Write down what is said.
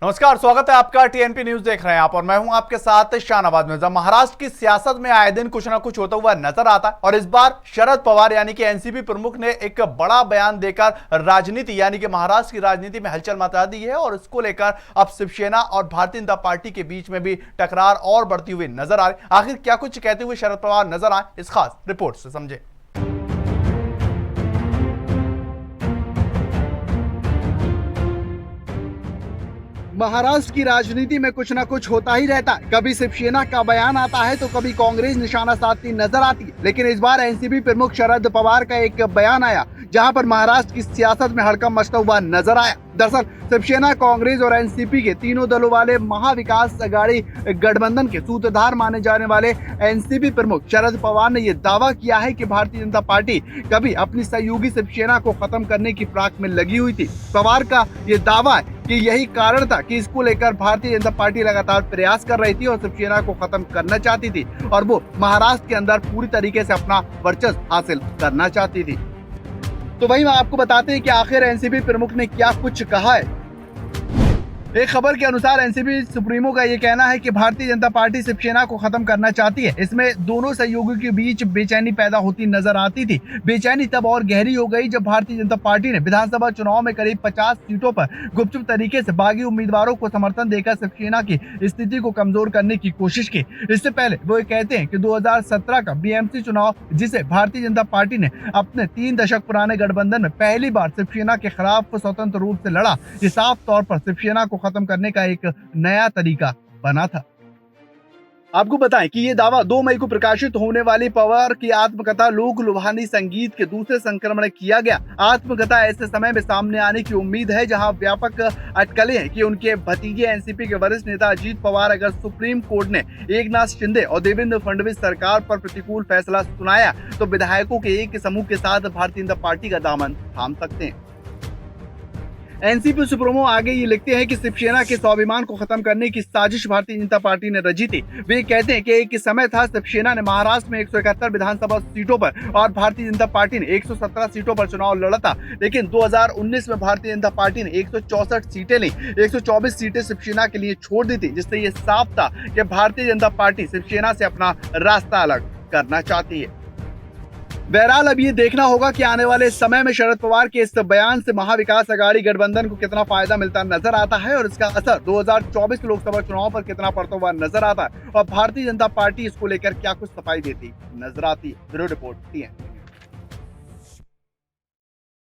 नमस्कार, स्वागत है आपका। टीएनपी न्यूज देख रहे हैं आप और मैं हूं आपके साथ शाहनवाज मिर्जा। महाराष्ट्र की सियासत में आए दिन कुछ ना कुछ होता हुआ नजर आता है और इस बार शरद पवार यानी कि एनसीपी प्रमुख ने एक बड़ा बयान देकर राजनीति यानी कि महाराष्ट्र की राजनीति में हलचल मचा दी है और इसको लेकर अब शिवसेना और भारतीय जनता पार्टी के बीच में भी टकरार और बढ़ती हुई नजर आ रही। आखिर क्या कुछ कहते हुए शरद पवार नजर आए, इस खास रिपोर्ट से समझे। महाराष्ट्र की राजनीति में कुछ ना कुछ होता ही रहता है। कभी शिवसेना का बयान आता है तो कभी कांग्रेस निशाना साधती नजर आती है, लेकिन इस बार एनसीपी प्रमुख शरद पवार का एक बयान आया जहां पर महाराष्ट्र की सियासत में हड़कंप मचता हुआ नजर आया। दरअसल शिवसेना, कांग्रेस और एनसीपी के तीनों दलों वाले महाविकास अघाड़ी गठबंधन के सूत्रधार माने जाने वाले एनसीपी प्रमुख शरद पवार ने यह दावा किया है कि भारतीय जनता पार्टी कभी अपनी सहयोगी शिवसेना को खत्म करने की फिराक में लगी हुई थी। पवार का यह दावा है कि यही कारण था कि इसको लेकर भारतीय जनता पार्टी लगातार प्रयास कर रही थी और शिवसेना को खत्म करना चाहती थी और वो महाराष्ट्र के अंदर पूरी तरीके से अपना वर्चस्व हासिल करना चाहती थी। तो वही मैं आपको बताते हैं कि आखिर एनसीपी प्रमुख ने क्या कुछ कहा है। एक खबर के अनुसार एनसीपी सुप्रीमो का ये कहना है कि भारतीय जनता पार्टी शिवसेना को खत्म करना चाहती है। इसमें दोनों सहयोगियों के बीच बेचैनी पैदा होती नजर आती थी। बेचैनी तब और गहरी हो गई जब भारतीय जनता पार्टी ने विधानसभा चुनाव में करीब 50 सीटों पर गुपचुप तरीके से बागी उम्मीदवारों को समर्थन देकर शिवसेना की स्थिति को कमजोर करने की कोशिश की। इससे पहले वो कहते हैं कि 2017 का बीएमसी चुनाव, जिसे भारतीय जनता पार्टी ने अपने 3 दशक पुराने गठबंधन में पहली बार शिवसेना के खिलाफ स्वतंत्र रूप से लड़ा, ये साफ तौर पर शिवसेना को खत्म करने का एक नया तरीका बना था। आपको बताएं कि ये दावा 2 मई को प्रकाशित होने वाली पवार की आत्मकथा लोक लुभानी संगीत के दूसरे संस्करण में किया गया। आत्मकथा ऐसे समय में सामने आने की उम्मीद है जहां व्यापक अटकलें हैं कि उनके भतीजे एनसीपी के वरिष्ठ नेता अजीत पवार अगर सुप्रीम कोर्ट ने एकनाथ शिंदे और देवेंद्र फडणवीस सरकार पर प्रतिकूल फैसला सुनाया तो विधायकों के एक समूह के साथ भारतीय जनता पार्टी का दामन थाम सकते हैं। एनसीपी सुप्रीमो आगे ये लिखते हैं कि शिवसेना के स्वाभिमान को खत्म करने की साजिश भारतीय जनता पार्टी ने रची थी। वे कहते हैं कि एक समय था शिवसेना ने महाराष्ट्र में 171 विधानसभा सीटों पर और भारतीय जनता पार्टी ने 117 सीटों पर चुनाव लड़ा था, लेकिन 2019 में भारतीय जनता पार्टी ने 164 सीटें ली, 124 सीटें शिवसेना के लिए छोड़ दी थी, जिससे ये साफ था कि भारतीय जनता पार्टी शिवसेना से अपना रास्ता अलग करना चाहती है। बहरहाल अब ये देखना होगा कि आने वाले समय में शरद पवार के इस बयान से महाविकास अघाड़ी गठबंधन को कितना फायदा मिलता नजर आता है और इसका असर 2024 लोकसभा चुनाव पर कितना पड़ता हुआ नजर आता है और भारतीय जनता पार्टी इसको लेकर क्या कुछ सफाई देती नजर आती है। Bureau report TN।